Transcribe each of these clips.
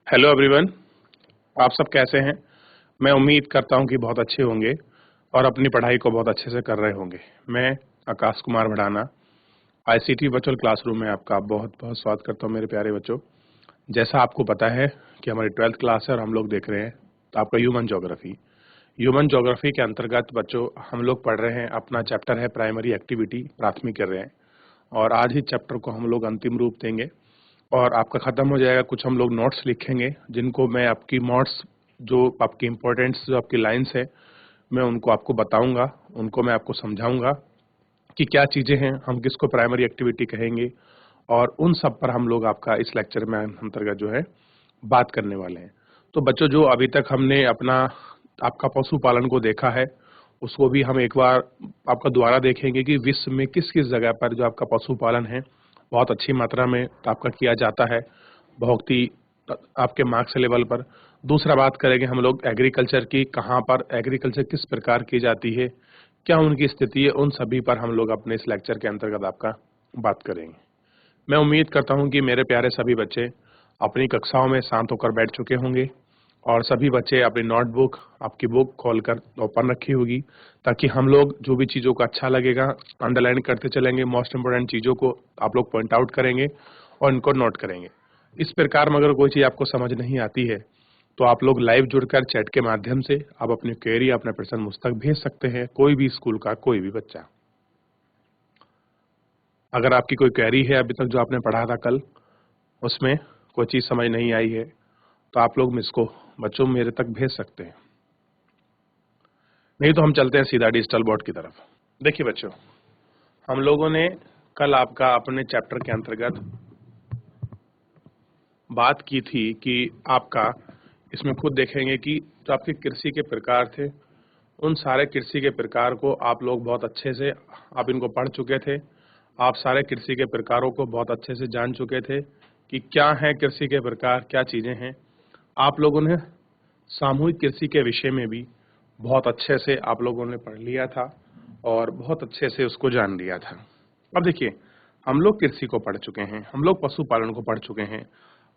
Hello everyone, आप सब कैसे हैं? मैं उम्मीद करता हूं कि बहुत अच्छे होंगे और अपनी पढ़ाई को बहुत अच्छे से कर रहे होंगे। मैं Akash Kumar Bhadana ICT virtual classroom में आपका बहुत बहुत स्वागत करता हूं मेरे प्यारे बच्चों। जैसा आपको पता है कि हमारी 12th क्लास है और हम लोग देख रहे हैं तो आपका ह्यूमन ज्योग्राफी के अंतर्गत बच्चों हम लोग पढ़ रहे हैं। अपना चैप्टर है प्राइमरी एक्टिविटी, प्राथमिक कर रहे हैं और आज ही चैप्टर को हम लोग अंतिम रूप देंगे और आपका ख़त्म हो जाएगा। कुछ हम लोग नोट्स लिखेंगे जिनको मैं आपकी नोट्स जो आपकी इम्पोर्टेंट्स जो आपकी लाइंस है मैं उनको आपको बताऊंगा, उनको मैं आपको समझाऊंगा कि क्या चीज़ें हैं, हम किसको प्राइमरी एक्टिविटी कहेंगे और उन सब पर हम लोग आपका इस लेक्चर में अंतर्गत जो है बात करने वाले हैं। तो बच्चों जो अभी तक हमने अपना आपका पशुपालन को देखा है उसको भी हम एक बार आपका दोबारा देखेंगे कि विश्व में किस किस जगह पर जो आपका पशुपालन है बहुत अच्छी मात्रा में आपका किया जाता है, बहुत ही आपके मार्क्स लेवल पर। दूसरा बात करेंगे हम लोग एग्रीकल्चर की, कहाँ पर एग्रीकल्चर किस प्रकार की जाती है, क्या उनकी स्थिति है, उन सभी पर हम लोग अपने इस लेक्चर के अंतर्गत आपका बात करेंगे। मैं उम्मीद करता हूं कि मेरे प्यारे सभी बच्चे अपनी कक्षाओं में शांत होकर बैठ चुके होंगे और सभी बच्चे अपनी नोटबुक, आपकी बुक खोलकर ओपन रखी होगी ताकि हम लोग जो भी चीज़ों को अच्छा लगेगा अंडरलाइन करते चलेंगे। मोस्ट इंपोर्टेंट चीज़ों को आप लोग पॉइंट आउट करेंगे और इनको नोट करेंगे। इस प्रकार में अगर कोई चीज़ आपको समझ नहीं आती है तो आप लोग लाइव जुड़कर चैट के माध्यम से आप अपनी क्वेरी, अपना प्रश्न मुझ तक भेज सकते हैं। कोई भी स्कूल का कोई भी बच्चा, अगर आपकी कोई क्वेरी है अभी तक जो आपने पढ़ा था कल, उसमें कोई चीज़ समझ नहीं आई है तो आप लोग मुझको बच्चों मेरे तक भेज सकते हैं। नहीं तो हम चलते हैं सीधा डिजिटल बोर्ड की तरफ। देखिए बच्चों, हम लोगों ने कल आपका अपने चैप्टर के अंतर्गत बात की थी कि आपका इसमें खुद देखेंगे कि जो आपके कृषि के प्रकार थे उन सारे कृषि के प्रकार को आप लोग बहुत अच्छे से आप इनको पढ़ चुके थे। आप सारे कृषि के प्रकारों को बहुत अच्छे से जान चुके थे कि क्या है कृषि के प्रकार, क्या चीज़ें हैं। आप लोगों ने सामूहिक कृषि के विषय में भी बहुत अच्छे से आप लोगों ने पढ़ लिया था और बहुत अच्छे से उसको जान लिया था। अब देखिए, हम लोग कृषि को पढ़ चुके हैं, हम लोग पशुपालन को पढ़ चुके हैं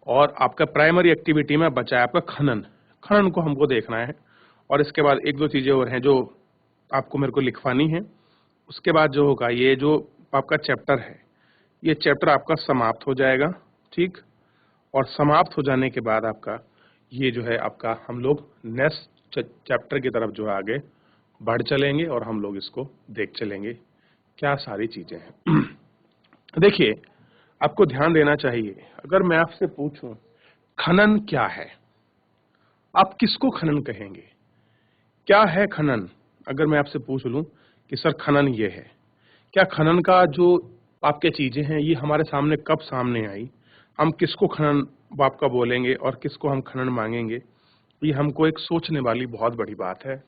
और आपका प्राइमरी एक्टिविटी में बचा है आपका खनन। खनन को हमको देखना है और इसके बाद एक दो चीज़ें और हैं जो आपको मेरे को लिखवानी है। उसके बाद जो होगा ये जो आपका चैप्टर है, ये चैप्टर आपका समाप्त हो जाएगा, ठीक। और समाप्त हो जाने के बाद आपका ये जो है आपका हम लोग नेक्स्ट चैप्टर की तरफ जो है आगे बढ़ चलेंगे और हम लोग इसको देख चलेंगे क्या सारी चीजें हैं। देखिए, आपको ध्यान देना चाहिए, अगर मैं आपसे पूछूं खनन क्या है, आप किसको खनन कहेंगे? क्या है खनन? अगर मैं आपसे पूछ लूं कि सर खनन ये है, क्या खनन का जो आपके चीजें हैं ये हमारे सामने कब सामने आई, हम किसको खनन आपका बोलेंगे और किसको हम खनन मांगेंगे, ये हमको एक सोचने वाली बहुत बड़ी बात है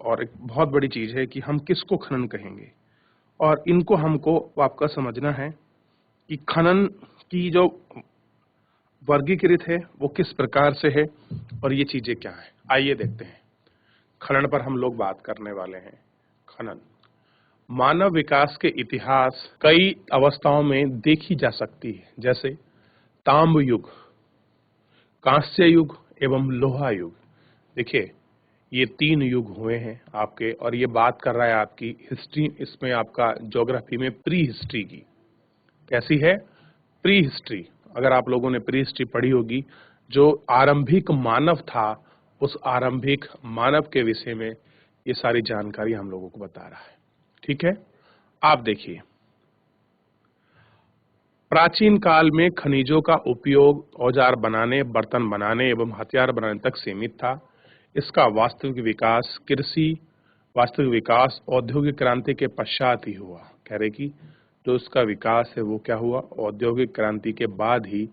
और एक बहुत बड़ी चीज है कि हम किसको खनन कहेंगे। और इनको हमको आपका समझना है कि खनन की जो वर्गीकृत है वो किस प्रकार से है और ये चीजें क्या है। आइए देखते हैं। खनन पर हम लोग बात करने वाले हैं। खनन मानव विकास के इतिहास कई अवस्थाओं में देखी जा सकती है, जैसे ताम्र युग, कांस्य युग एवं लोहा युग। देखिए, ये 3 युग हुए हैं आपके और ये बात कर रहा है आपकी हिस्ट्री, इसमें आपका ज्योग्राफी में प्री हिस्ट्री की। कैसी है? Pre history. अगर आप लोगों ने प्री हिस्ट्री पढ़ी होगी, जो आरंभिक मानव था उस आरंभिक मानव के विषय में ये सारी जानकारी हम लोगों को बता रहा है, ठीक है। आप देखिए, प्राचीन काल में खनिजों का उपयोग औजार बनाने, बर्तन बनाने एवं हथियार बनाने तक सीमित था। इसका वास्तविक विकास औद्योगिक क्रांति के पश्चात ही हुआ। कह रहे कि जो इसका विकास है वो क्या हुआ, औद्योगिक क्रांति के बाद ही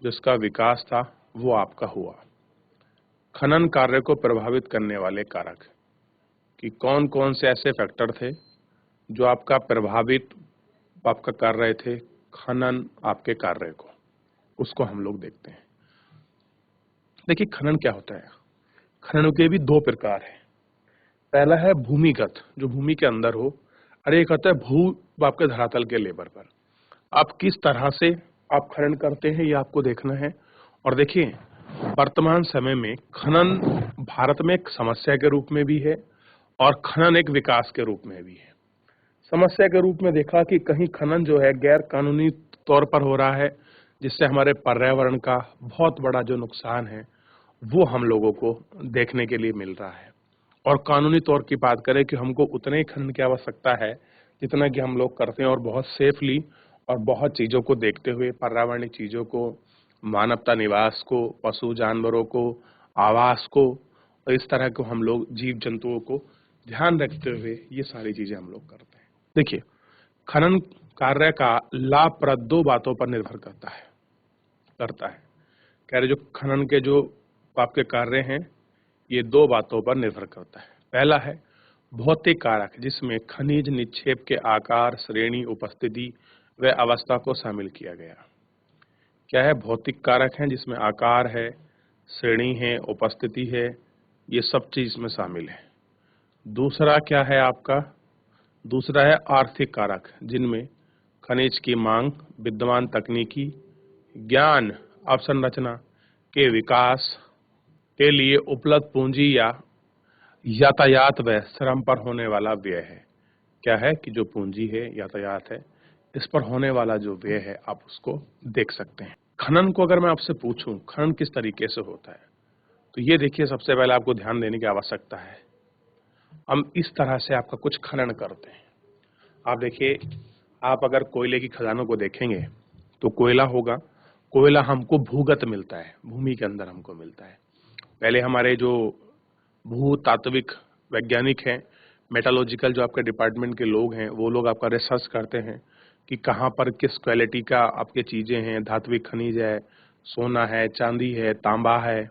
जो इसका विकास था वो आपका हुआ। खनन कार्य को प्रभावित करने वाले कारक कि कौन कौन से ऐसे फैक्टर थे जो आपका प्रभावित आपका कर रहे थे खनन आपके कार्य को, उसको हम लोग देखते हैं। देखिए, खनन क्या होता है? खनन के भी 2 प्रकार हैं। पहला है भूमिगत, जो भूमि के अंदर हो, और एक होता है भू आपके धरातल के लेवल पर। आप किस तरह से आप खनन करते हैं ये आपको देखना है। और देखिए, वर्तमान समय में खनन भारत में एक समस्या के रूप में भी है और खनन एक विकास के रूप में भी है। समस्या के रूप में देखा कि कहीं खनन जो है गैर कानूनी तौर पर हो रहा है, जिससे हमारे पर्यावरण का बहुत बड़ा जो नुकसान है वो हम लोगों को देखने के लिए मिल रहा है। और कानूनी तौर की बात करें कि हमको उतने ही खनन की आवश्यकता है जितना कि हम लोग करते हैं, और बहुत सेफली और बहुत चीज़ों को देखते हुए, पर्यावरणीय चीज़ों को, मानवता निवास को, पशु जानवरों को, आवास को, और इस तरह को हम लोग जीव जंतुओं को ध्यान रखते हुए ये सारी चीज़ें हम लोग करते हैं। देखिए, खनन कार्य का लाभप्रद दो बातों पर निर्भर करता है। कह रहे जो खनन के जो आपके कार्य हैं ये दो बातों पर निर्भर करता है। पहला है भौतिक कारक, जिसमें खनिज निक्षेप के आकार, श्रेणी, उपस्थिति व अवस्था को शामिल किया गया। क्या है? भौतिक कारक हैं जिसमें आकार है, श्रेणी है, उपस्थिति है, ये सब चीज इसमें शामिल है। दूसरा क्या है आपका? दूसरा है आर्थिक कारक, जिनमें खनिज की मांग, विद्यमान तकनीकी ज्ञान, अवसंरचना के विकास के लिए उपलब्ध पूंजी या यातायात व श्रम पर होने वाला व्यय है। क्या है कि जो पूंजी है, यातायात है, इस पर होने वाला जो व्यय है आप उसको देख सकते हैं। खनन को अगर मैं आपसे पूछूं खनन किस तरीके से होता है, तो ये देखिए, सबसे पहले आपको ध्यान देने की आवश्यकता है। हम इस तरह से आपका कुछ खनन करते हैं। आप देखिए, आप अगर कोयले की खदानों को देखेंगे तो कोयला होगा, कोयला हमको भूगत मिलता है, भूमि के अंदर हमको मिलता है। पहले हमारे जो भूतात्विक वैज्ञानिक हैं, मेटालॉजिकल जो आपके डिपार्टमेंट के लोग हैं, वो लोग आपका रिसर्च करते हैं कि कहाँ पर किस क्वालिटी का आपके चीज़ें हैं, धात्विक खनिज है, सोना है, चांदी है, तांबा है,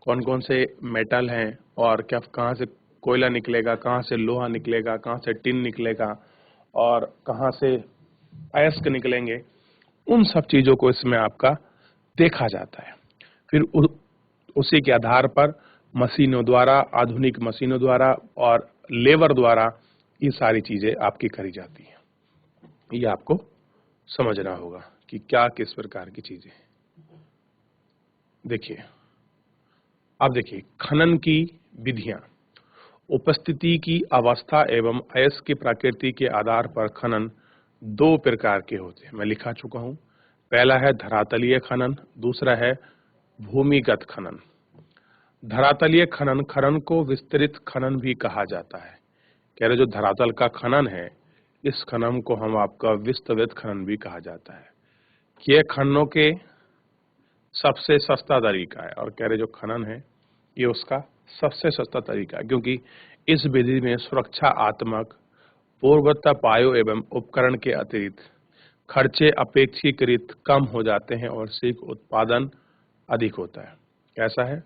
कौन कौन से मेटल हैं, और क्या कहाँ से कोयला निकलेगा, कहाँ से लोहा निकलेगा, कहाँ से टिन निकलेगा, और कहाँ से अयस्क निकलेंगे। उन सब चीज़ों को इसमें आपका देखा जाता है। फिर उसी के आधार पर मशीनों द्वारा, आधुनिक मशीनों द्वारा और लेबर द्वारा ये सारी चीज़ें आपकी करी जाती हैं। ये आपको समझना होगा कि क्या किस प्रकार की चीज़ें हैं। देखिए, अब देखिए, खनन की विधियां, उपस्थिति की अवस्था एवं अयस्क की प्रकृति के आधार पर खनन दो प्रकार के होते हैं। मैं लिखा चुका हूं। पहला है धरातलीय खनन, दूसरा है भूमिगत खनन। धरातलीय खनन, खनन को विस्तृत खनन भी कहा जाता है। कह रहे जो धरातल का खनन है, इस खनन को हम आपका विस्तृत खनन भी कहा जाता है। ये खननों के सबसे सस्ता तरीका है, और कह रहे जो खनन है ये उसका सबसे सस्ता तरीका है, क्योंकि इस विधि में सुरक्षा आत्मक पूर्वता पायो एवं उपकरण के अतिरिक्त खर्चे अपेक्षाकृत कम हो जाते हैं और शीघ्र उत्पादन अधिक होता है। कैसा है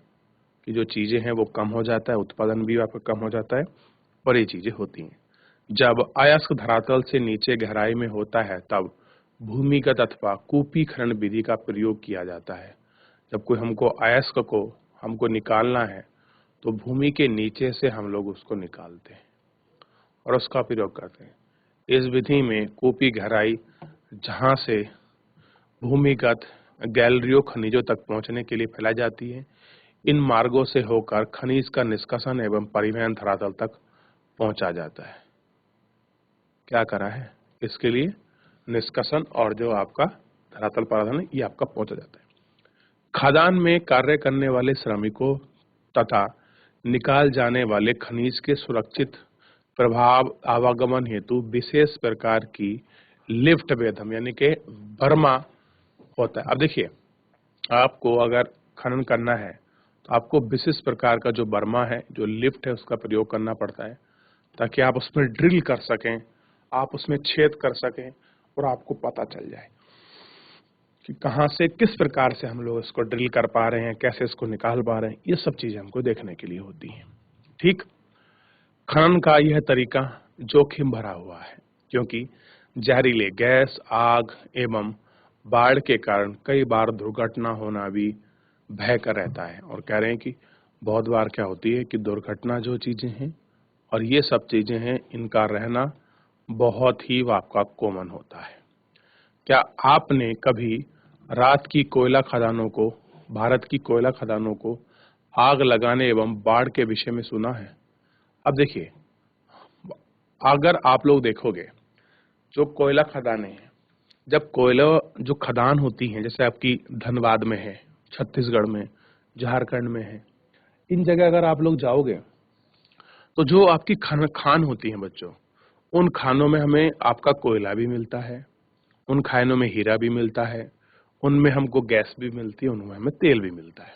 कि जो चीजें हैं वो कम हो जाता है, उत्पादन भी आपका कम हो जाता है, और ये चीजें होती हैं। जब अयस्क धरातल से नीचे गहराई में होता है तब भूमिगत अथवा कूपी खनन विधि का प्रयोग किया जाता है। जब कोई हमको अयस्क को हमको निकालना है तो भूमि के नीचे से हम लोग उसको निकालते हैं और उसका प्रयोग करते हैं। इस विधि में कूपी गहराई, जहां से भूमिगत गैलरियों खनिजों तक पहुंचने के लिए फैलाई जाती है, इन मार्गों से होकर खनिज का निष्कासन एवं परिवहन धरातल तक पहुंचा जाता है। क्या करा है इसके लिए? निष्कासन और जो आपका धरातल परिवहन है, ये आपका पहुंचा जाता है। खदान में कार्य करने वाले श्रमिकों तथा निकाल जाने वाले खनिज के सुरक्षित प्रभाव आवागमन हेतु विशेष प्रकार की लिफ्ट बेधम यानी कि बर्मा होता है। अब देखिए, आपको अगर खनन करना है तो आपको विशेष प्रकार का जो बर्मा है, जो लिफ्ट है, उसका प्रयोग करना पड़ता है, ताकि आप उसमें ड्रिल कर सकें, आप उसमें छेद कर सकें और आपको पता चल जाए कि कहाँ से किस प्रकार से हम लोग इसको ड्रिल कर पा रहे हैं, कैसे इसको निकाल पा रहे हैं। ये सब चीजें हमको देखने के लिए होती हैं। ठीक, खनन का यह तरीका जोखिम भरा हुआ है, क्योंकि जहरीले गैस, आग एवं बाढ़ के कारण कई बार दुर्घटना होना भी भय का रहता है। और कह रहे हैं कि बहुत बार क्या होती है कि दुर्घटना जो चीजें हैं और ये सब चीजें हैं, इनका रहना बहुत ही आपका कॉमन होता है। क्या आपने कभी रात की कोयला खदानों को भारत की कोयला खदानों को आग लगाने एवं बाढ़ के विषय में सुना है? अब देखिए, अगर आप लोग देखोगे, जो कोयला खदानें हैं, जब कोयला जो खदान होती हैं, जैसे आपकी धनबाद में है, छत्तीसगढ़ में, झारखंड में है, इन जगह अगर आप लोग जाओगे तो जो आपकी खान होती हैं बच्चों, उन खानों में हमें आपका कोयला भी मिलता है, उन खानों में हीरा भी मिलता है, उनमें हमको गैस भी मिलती है, उनमें हमें तेल भी मिलता है।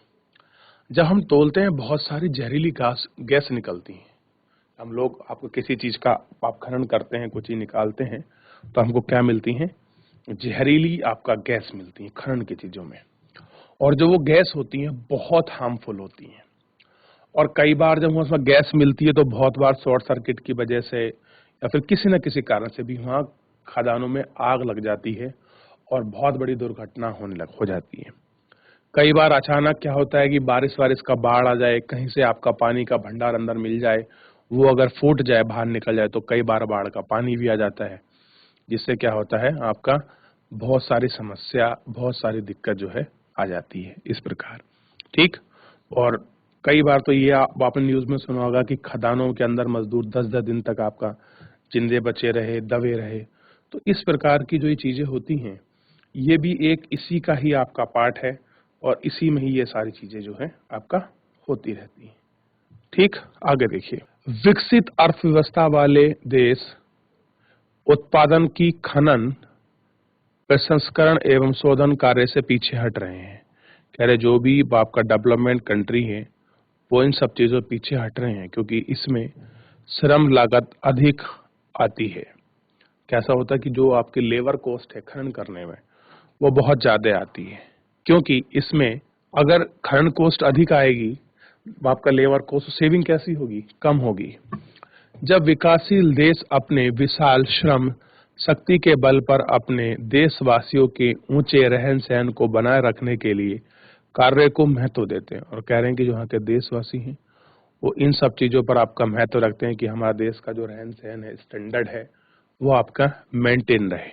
जब हम तोलते हैं, बहुत सारी जहरीली गैस निकलती हैं। हम लोग आपको किसी चीज का आप खनन करते हैं, कुछ चीज निकालते हैं, तो हमको क्या मिलती हैं? जहरीली आपका गैस मिलती है खनन की चीजों में। और जो वो गैस होती हैं बहुत हार्मफुल होती हैं। और कई बार जब उसमें गैस मिलती है तो बहुत बार शॉर्ट सर्किट की वजह से या फिर किसी न किसी कारण से भी वहाँ खदानों में आग लग जाती है और बहुत बड़ी दुर्घटना हो जाती है। कई बार अचानक क्या होता है कि बारिश वारिश का बाढ़ आ जाए, कहीं से आपका पानी का भंडार अंदर मिल जाए, वो अगर फूट जाए, बाहर निकल जाए, तो कई बार बाढ़ का पानी भी आ जाता है, जिससे क्या होता है आपका बहुत सारी समस्या, बहुत सारी दिक्कत जो है आ जाती है इस प्रकार। ठीक। और कई बार तो ये आपने न्यूज में सुना होगा कि खदानों के अंदर मजदूर 10-10 दिन तक आपका जिंदे बचे रहे, दबे रहे। तो इस प्रकार की जो ये चीजें होती हैं, ये भी एक इसी का ही आपका पार्ट है और इसी में ही ये सारी चीजें जो है आपका होती रहती हैं। ठीक। आगे देखिए, विकसित अर्थव्यवस्था वाले देश उत्पादन की खनन, प्रसंस्करण एवं शोधन कार्य से पीछे हट रहे हैं। कह रहे जो भी आपका डेवलपमेंट कंट्री है वो इन सब चीजों से पीछे हट रहे हैं, क्योंकि इसमें श्रम लागत अधिक आती है। कैसा होता है कि जो आपकी लेबर कॉस्ट है खनन करने में, वो बहुत ज्यादा आती है, क्योंकि इसमें अगर खनन कॉस्ट अधिक आएगी, आपका लेबर कॉस्ट सेविंग कैसी होगी? कम होगी। जब विकासशील देश अपने विशाल श्रम शक्ति के बल पर अपने देशवासियों के ऊंचे रहन सहन को बनाए रखने के लिए कार्य को महत्व देते हैं, और कह रहे हैं कि जो यहाँ के देशवासी हैं वो इन सब चीजों पर आपका महत्व रखते हैं कि हमारा देश का जो रहन सहन है, स्टैंडर्ड है, वो आपका मेंटेन रहे।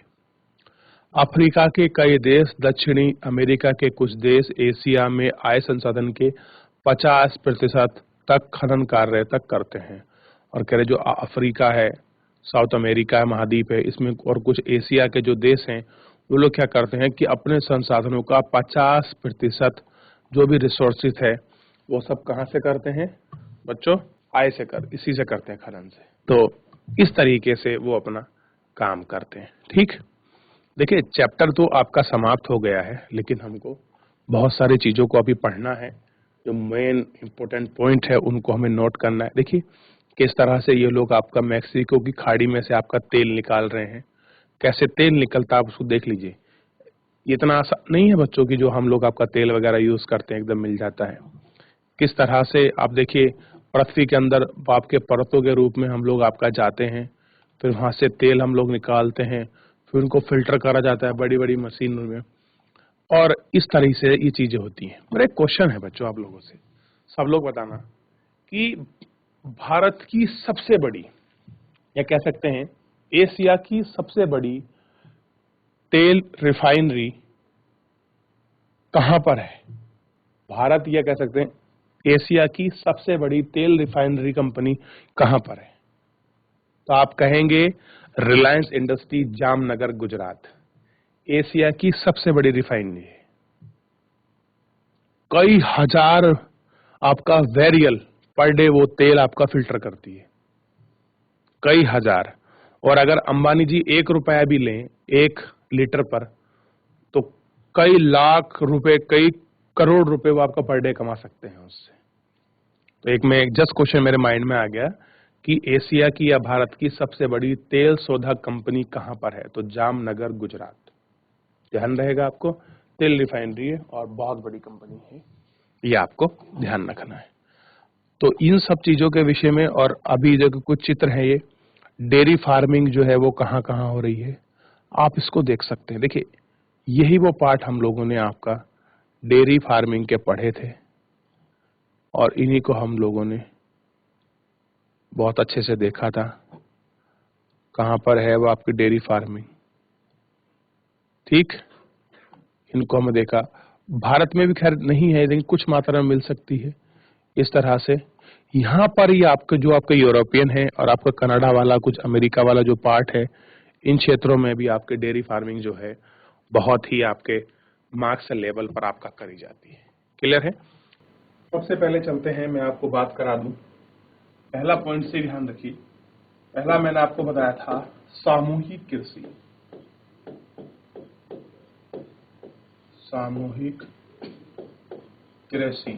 अफ्रीका के कई देश, दक्षिणी अमेरिका के कुछ देश, एशिया में आय संसाधन के 50% तक खनन कार्य तक करते हैं। और कह रहे जो अफ्रीका है, साउथ अमेरिका महाद्वीप है, इसमें और कुछ एशिया के जो देश हैं, वो लोग क्या करते हैं कि अपने संसाधनों का 50% जो भी रिसोर्सेज है वो सब कहाँ से करते हैं बच्चों? आय से इसी से करते हैं, खनन से। तो इस तरीके से वो अपना काम करते हैं। ठीक। देखिए, चैप्टर तो आपका समाप्त हो गया है, लेकिन हमको बहुत सारी चीजों को अभी पढ़ना है। जो मेन इंपॉर्टेंट पॉइंट है उनको हमें नोट करना है। देखिए किस तरह से ये लोग आपका मैक्सिको की खाड़ी में से आपका तेल निकाल रहे हैं, कैसे तेल निकलता है आप उसको देख लीजिए। इतना आसान नहीं है बच्चों की जो हम लोग आपका तेल वगैरह यूज करते हैं एकदम मिल जाता है। किस तरह से आप देखिए, पृथ्वी के अंदर आपके परतों के रूप में हम लोग आपका जाते हैं, फिर वहां से तेल हम लोग निकालते हैं, फिर उनको फिल्टर करा जाता है बड़ी बड़ी मशीनों में, और इस तरह से ये चीजें होती हैं। मेरा एक क्वेश्चन है बच्चों आप लोगों से, सब लोग बताना कि भारत की सबसे बड़ी, या कह सकते हैं एशिया की सबसे बड़ी तेल रिफाइनरी कहां पर है? भारत, या कह सकते हैं एशिया की सबसे बड़ी तेल रिफाइनरी कंपनी कहां पर है? तो आप कहेंगे रिलायंस इंडस्ट्री, जामनगर, गुजरात। एशिया की सबसे बड़ी रिफाइनरी है। कई हजार आपका वेरियल पर डे वो तेल आपका फिल्टर करती है, कई हजार। और अगर अंबानी जी 1 रुपया भी लें 1 लीटर पर, तो कई लाख रुपए, कई करोड़ रुपए वो आपका पर डे कमा सकते हैं उससे। तो एक जस्ट क्वेश्चन मेरे माइंड में आ गया कि एशिया की या भारत की सबसे बड़ी तेल शोधक कंपनी कहां पर है? तो जामनगर, गुजरात। ध्यान रहेगा आपको, तेल रिफाइनरी है और बहुत बड़ी कंपनी है, ये आपको ध्यान रखना है। तो इन सब चीजों के विषय में, और अभी जो कुछ चित्र है, ये डेयरी फार्मिंग जो है वो कहां कहां हो रही है, आप इसको देख सकते हैं। देखिए यही वो पार्ट हम लोगों ने आपका डेयरी फार्मिंग के पढ़े थे, और इन्हीं को हम लोगों ने बहुत अच्छे से देखा था। कहां पर है वो आपकी डेयरी फार्मिंग? ठीक, इनको हमने देखा। भारत में भी खैर नहीं है, लेकिन कुछ मात्रा में मिल सकती है। इस तरह से यहाँ पर ही आपके जो आपके यूरोपियन है और आपका कनाडा वाला, कुछ अमेरिका वाला जो पार्ट है, इन क्षेत्रों में भी आपके डेयरी फार्मिंग जो है बहुत ही आपके मार्क्स लेवल पर आपका करी जाती है। क्लियर है? सबसे पहले चलते हैं, मैं आपको बात करा दूं। पहला पॉइंट से ध्यान रखिए। पहला मैंने आपको बताया था सामूहिक कृषि। सामूहिक कृषि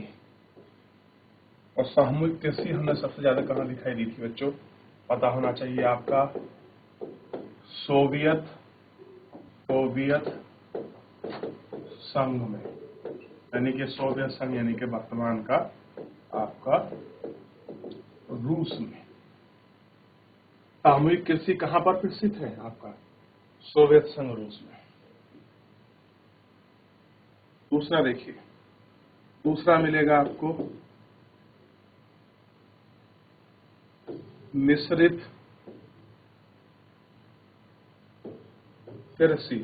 और सामूहिक कृषि हमें सबसे ज्यादा कहाँ दिखाई दी थी बच्चों? पता होना चाहिए आपका सोवियत संघ में, यानी कि सोवियत संघ यानी कि वर्तमान का आपका रूस में। सामूहिक कृषि कहां पर विकसित है? आपका सोवियत संघ रूस में। दूसरा देखिए, दूसरा मिलेगा आपको मिश्रित कृषि।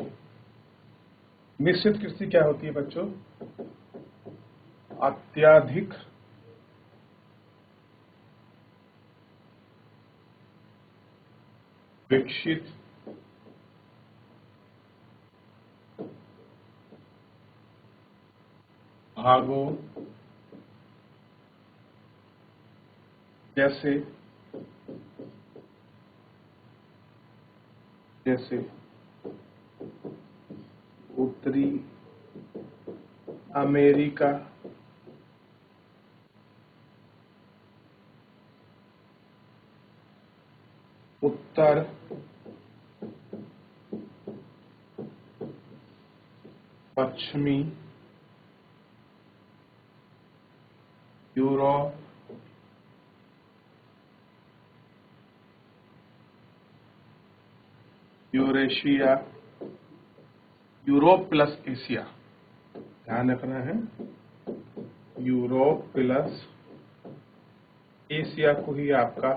मिश्रित कृषि क्या होती है बच्चों? अत्यधिक विकसित भागों जैसे उत्तरी अमेरिका, उत्तर पश्चिमी Europe, Eurasia, Europe plus Asia, ध्यान रखना है, यूरोप प्लस एशिया को ही आपका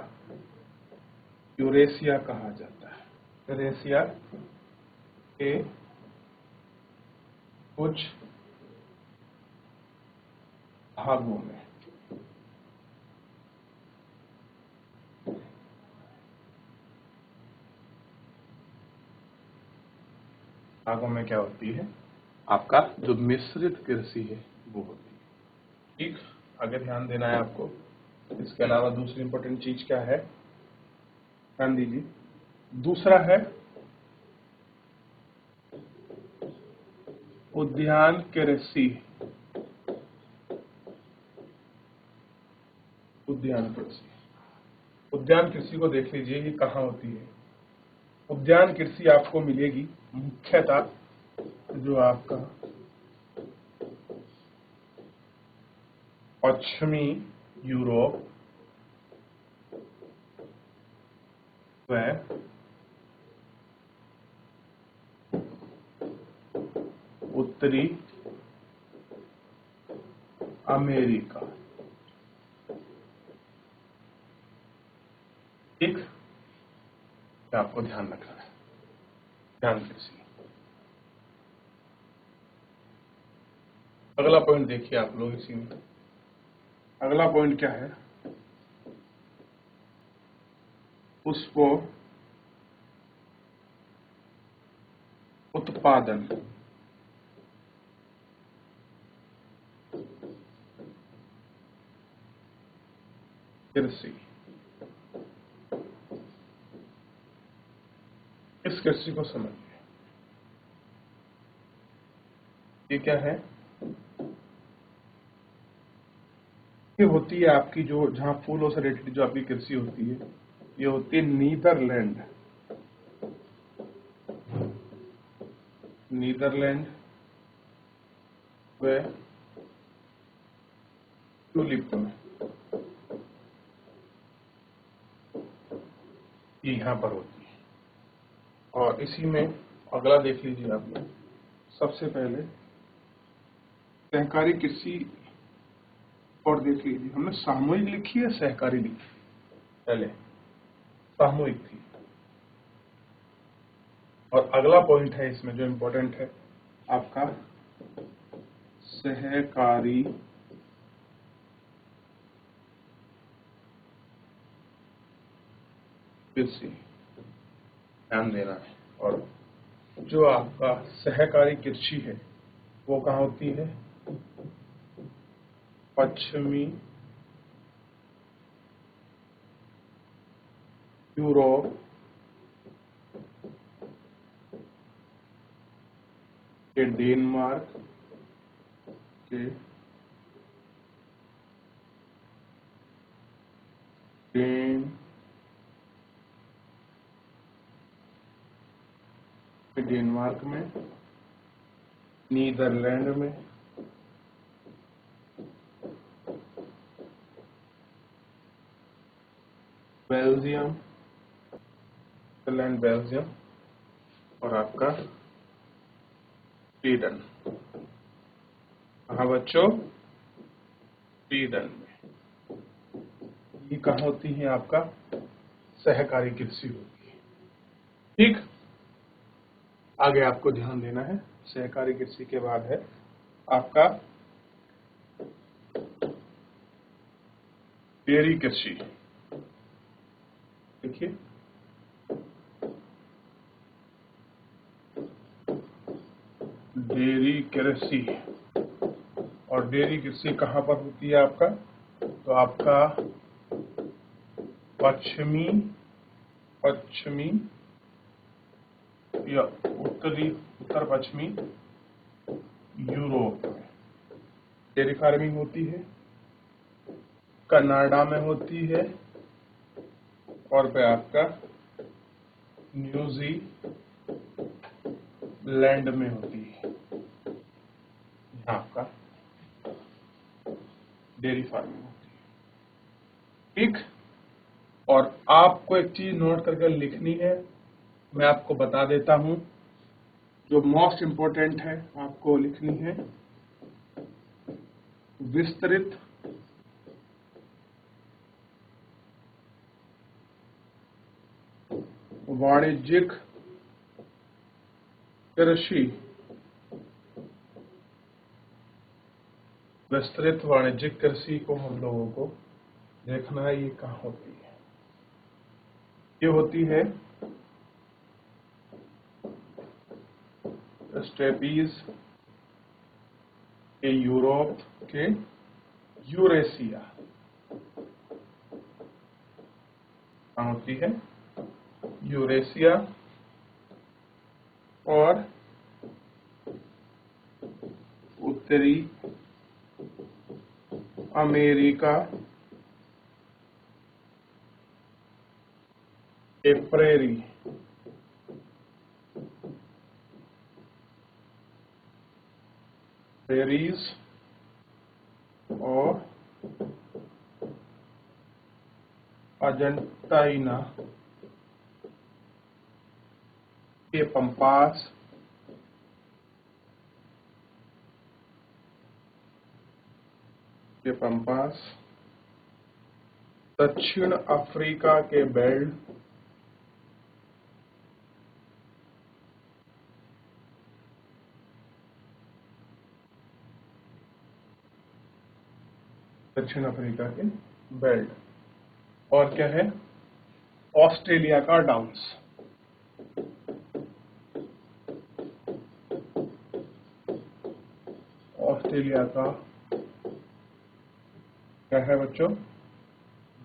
यूरेशिया कहा जाता है। यूरेशिया के कुछ भागों में क्या होती है? आपका जो मिश्रित कृषि है वो होती है। ठीक, आगे ध्यान देना है आपको। इसके अलावा दूसरी इंपॉर्टेंट चीज क्या है? ध्यान दीजिए। दूसरा है उद्यान कृषि। उद्यान कृषि, उद्यान कृषि को देख लीजिए, ये कहाँ होती है? उद्यान कृषि आपको मिलेगी मुख्यतः जो आपका पश्चिमी यूरोप व उत्तरी अमेरिका। ठीक, आपको ध्यान रखना है। ध्यान कृषि। अगला पॉइंट देखिए आप लोग इसी में। अगला पॉइंट क्या है? पुष्पों उत्पादन। कृषि। इस कृषि को समझिए। ये क्या है? ये होती है आपकी जो जहां फूलों से रिलेटेड जो आपकी कृषि होती है, ये होती है नीदरलैंड। नीदरलैंड व ट्यूलिप में ये यहाँ पर होती है। और इसी में अगला देख लीजिए आप लोग। सबसे पहले सहकारी कृषि और देख लीजिए, हमने सामूहिक लिखी है सहकारी लिखी? पहले सामूहिक थी। और अगला पॉइंट है इसमें जो इंपॉर्टेंट है आपका सहकारी कृषि ध्यान देना है। और जो आपका सहकारी कृषि है वो कहाँ होती है? पश्चिमी यूरोप के डेनमार्क के डेनमार्क में, नीदरलैंड में, बेल्जियम, बेल्जियम और आपका स्वीडन। कहाँ बच्चों? स्वीडन में। ये कहाँ होती है? आपका सहकारी कृषि होती है। ठीक, आगे आपको ध्यान देना है। सहकारी कृषि के बाद है आपका डेयरी कृषि। देखिए, डेयरी कृषि। और डेयरी कृषि कहाँ पर होती है आपका? तो आपका पश्चिमी या उत्तर पश्चिमी यूरोप में डेयरी फार्मिंग होती है। कनाडा में होती है और पे आपका न्यूजीलैंड में होती है। यहाँ आपका डेयरी फार्मिंग होती है। ठीक, और आपको एक चीज नोट करके लिखनी है, मैं आपको बता देता हूं, जो मोस्ट इंपोर्टेंट है आपको लिखनी है। विस्तृत वाणिज्यिक कृषि। विस्तृत वाणिज्यिक कृषि को हम लोगों को देखना है, ये कहाँ होती है। ये होती है स्टेपीज के यूरोप के यूरेशिया। कहाँ होती है? यूरेशिया और उत्तरी अमेरिका के प्रेरीज और अर्जेंटीना के पंपास, दक्षिण अफ्रीका के बेल्ट, दक्षिण अफ्रीका के बेल्ट, और क्या है? ऑस्ट्रेलिया का डाउन्स। ऑस्ट्रेलिया का क्या है बच्चों?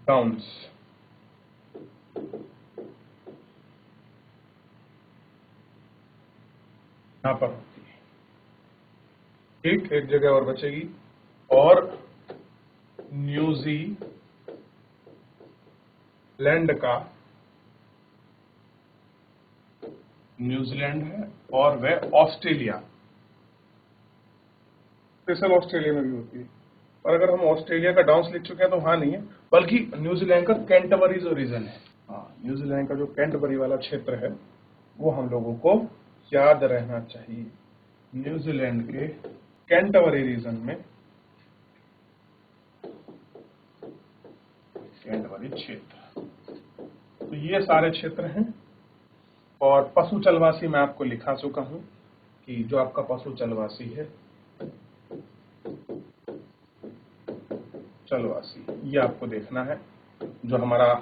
डाउन्स। यहां पर होती है। ठीक, एक जगह और बचेगी, और न्यूजीलैंड है और वह ऑस्ट्रेलिया, स्पेशल ऑस्ट्रेलिया में भी होती है। और अगर हम ऑस्ट्रेलिया का डाउन्स लिख चुके हैं तो वहां नहीं है, बल्कि न्यूजीलैंड का कैंटरबरी जो रीजन है, न्यूजीलैंड का जो कैंटरबरी वाला क्षेत्र है वो हम लोगों को याद रहना चाहिए। न्यूजीलैंड के कैंटरबरी रीजन में, कैंटरबरी क्षेत्र, तो ये सारे क्षेत्र हैं। और पशु चलवासी मैं आपको लिखा चुका हूं कि जो आपका पशु चलवासी है चलवासी, ये आपको देखना है। जो हमारा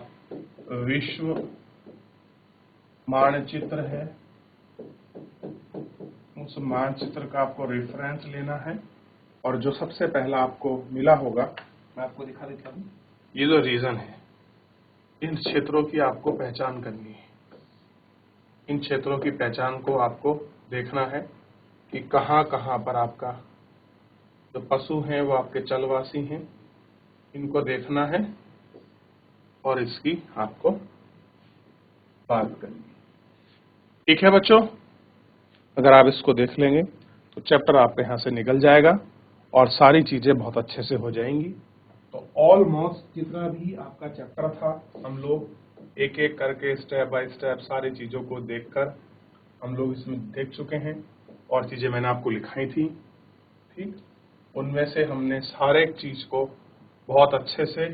विश्व मानचित्र है, उस मानचित्र का आपको रेफरेंस लेना है। और जो सबसे पहला आपको मिला होगा, मैं आपको दिखा देता हूँ, ये जो रीजन है, इन क्षेत्रों की आपको पहचान करनी है। इन क्षेत्रों की पहचान को आपको देखना है कि कहाँ कहाँ पर आपका जो पशु हैं वो आपके चलवासी हैं, इनको देखना है और इसकी आपको बात करनी है। ठीक है बच्चों, अगर आप इसको देख लेंगे तो चैप्टर आपके यहाँ से निकल जाएगा और सारी चीजें बहुत अच्छे से हो जाएंगी। तो ऑलमोस्ट जितना भी आपका चैप्टर था, हम लोग एक एक करके स्टेप बाय स्टेप सारी चीजों को देखकर हम लोग इसमें देख चुके हैं और चीजें मैंने आपको लिखाई थी। ठीक, उनमें से हमने सारे एक चीज को बहुत अच्छे से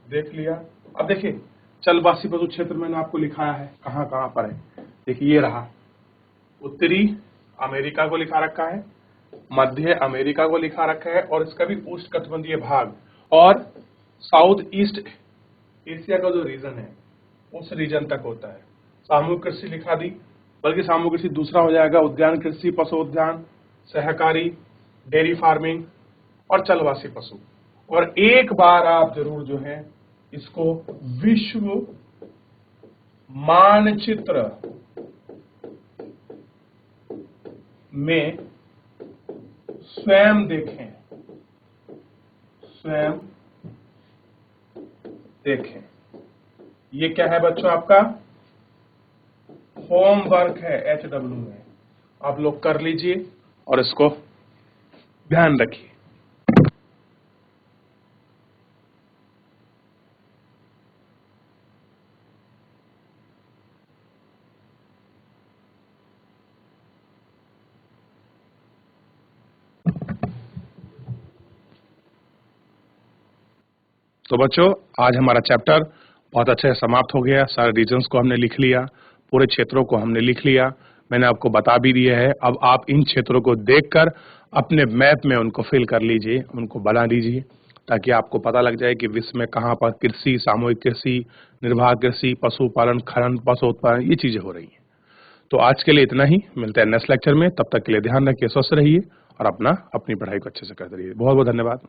देख लिया। अब देखिए, चलवासी पशु क्षेत्र मैंने आपको लिखाया है, कहाँ कहाँ पर है। देखिए ये रहा, उत्तरी अमेरिका को लिखा रखा है, मध्य अमेरिका को लिखा रखा है और इसका भी उष्णकटिबंधीय भाग, और साउथ ईस्ट एशिया का जो रीजन है उस रीजन तक होता है। सामूहिक कृषि लिखा दी, बल्कि सामूहिक कृषि दूसरा हो जाएगा, उद्यान कृषि, पशु उद्यान, सहकारी, डेयरी फार्मिंग और चलवासी पशु। और एक बार आप जरूर जो है इसको विश्व मानचित्र में स्वयं देखें, स्वयं देखें। ये क्या है बच्चों, आपका होमवर्क है HW में, आप लोग कर लीजिए और इसको ध्यान रखिए। तो बच्चों, आज हमारा चैप्टर बहुत अच्छे से समाप्त हो गया। सारे रीजन्स को हमने लिख लिया, पूरे क्षेत्रों को हमने लिख लिया, मैंने आपको बता भी दिया है। अब आप इन क्षेत्रों को देखकर अपने मैप में उनको फिल कर लीजिए, उनको बना दीजिए, ताकि आपको पता लग जाए कि विश्व में कहाँ पर कृषि, सामूहिक कृषि, निर्वाह कृषि, पशुपालन, खनन, पशु उत्पादन, ये चीजें हो रही हैं। तो आज के लिए इतना ही, मिलते हैं नेक्स्ट लेक्चर में। तब तक के लिए ध्यान रखिए, स्वस्थ रहिए और अपनी पढ़ाई को अच्छे से करते रहिए। बहुत बहुत धन्यवाद।